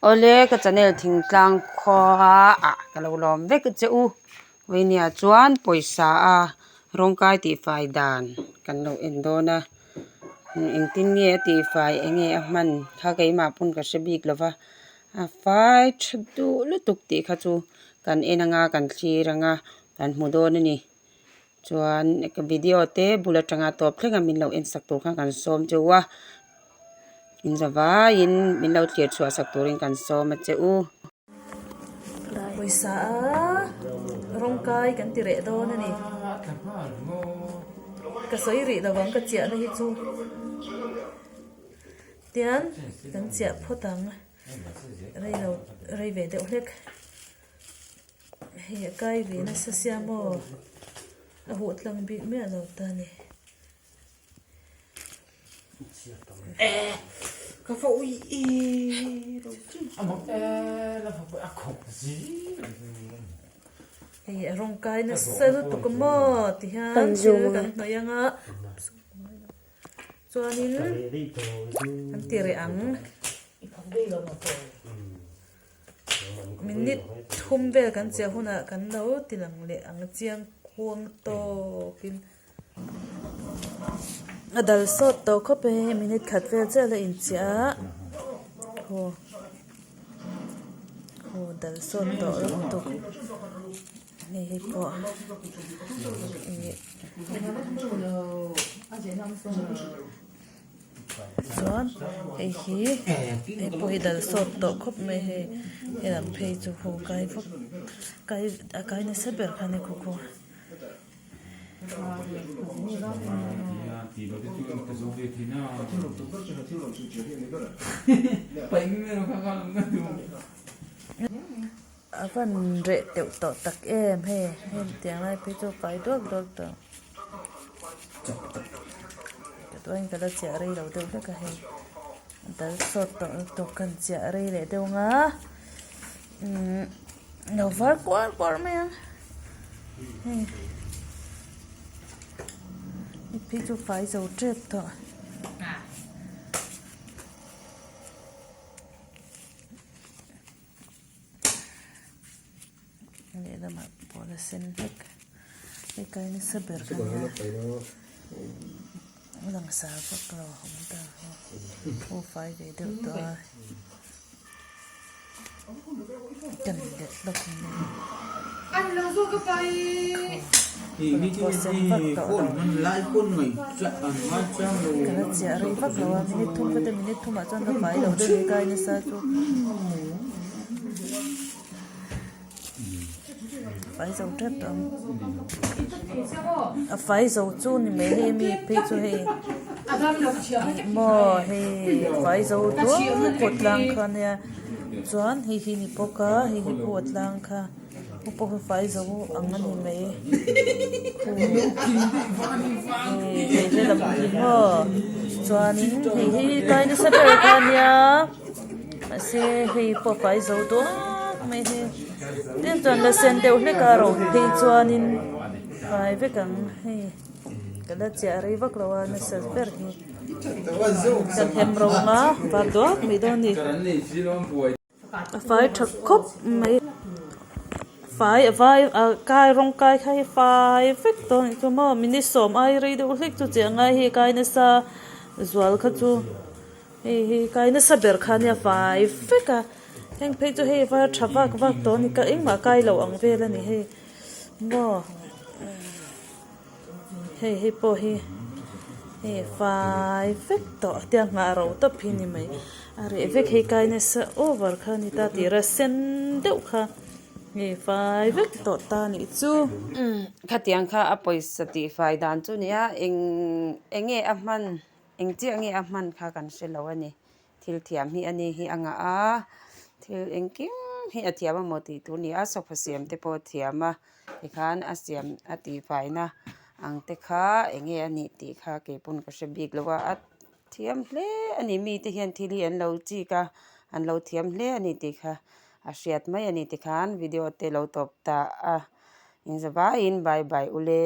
ole ka channel thing tlang khaw a kalo lom vek che u weinia chuan poisa a rongkai ti fai dan kan lo endona engtin nge ti fai enge a man kha keima pun ka sebik lova a fai thdu lutuk ti kha chu kan enanga kan thiranga kan mudon ni chuan ka video te bullet tanga top thlenga min lo en sak tur kha kan som chewa in zawa in min lo thlir chua sak turin kan som a cheu poisa rongkai kan ti re do na ni ka soi ri da wang ka chia na hi chu tian kan chia photang rei ve de hlek he kai ve na sa sia mo a hut lang bi me lo ta ni Ka fa ui la fa a khop gì he rongkai na sa tu ko mo ti han kan no yanga chuanin an ti re ang minute thum vel kan chia huna kan lo tilang le ang chiang khuang to kin adal sot to kho pe minute khat vel cha la in chia ho dal sot to to ni hi po chuan hi po hi dal sot to khop me he lam phei chu ho kai phok kai na saber khane khu khu avan re teu to tak em he hem tiang lai pe chu pai dok dok to to anh kada chia rei lo deu ka he dal sot to kan chia rei le deu nga no var kwar me he pi chu fai zo tret to le da ma pola sen hek e kai ni saber ka lang sa phok lo hom ta ho fai de de to kan de lo kun anh lo zo ka pai thì đi chơi phunมันไล่phun người chặt ăn mắt chang rồi cái chia rei phak lo minute thum ka minute thum a chon ka fai lo de kai ni sa chu fai zo tret to a fai zo chu ni me he mi pe chu he mo he fai zo to kot lang kha ne chuan hi ni poka hi pot lang kha upo fai zo ang ani me he lam hi mo chuan hi kai ni saber kha nia se hi po fai zo to me he tin chuan la sen deuh hle ka ro hi chuanin fai ve kang he kada chia rei vak lo na sa ber hi kan hem ro ma va do mi do ni fai thak khop mai fai kai rong kai khai fai vek to ni chu mo mini som ai rei do hlek chu che ngai hi kai na sa zwal kha chu hi kai na sa ber kha nia fai veka heng phei chu he va thawak wak to ni ka eng ma kai lo ang vel ani he mo he po he fai vek to tiang nga ro to phini mai are vek he kai na sa over kha ni ta ti ra sen deuh kha he fai vek to ta ni chu khatiang kha a poisa ti fai dan chu nia enge a man eng chi ange a man kha kan se lo ani thil thiam hi ani hi anga a thil engkim hi athiam mo ti tu ni a sofa siam te po thiama ikhan asiam ati fai na ang te kha enge ani ti kha ke pun ka se bik lowa at thiam hle ani mi te hian thili an lo chi ka an lo thiam hle ani ti kha a hriat mai ani ti khan video te lo top ta a in zawa in bye bye ule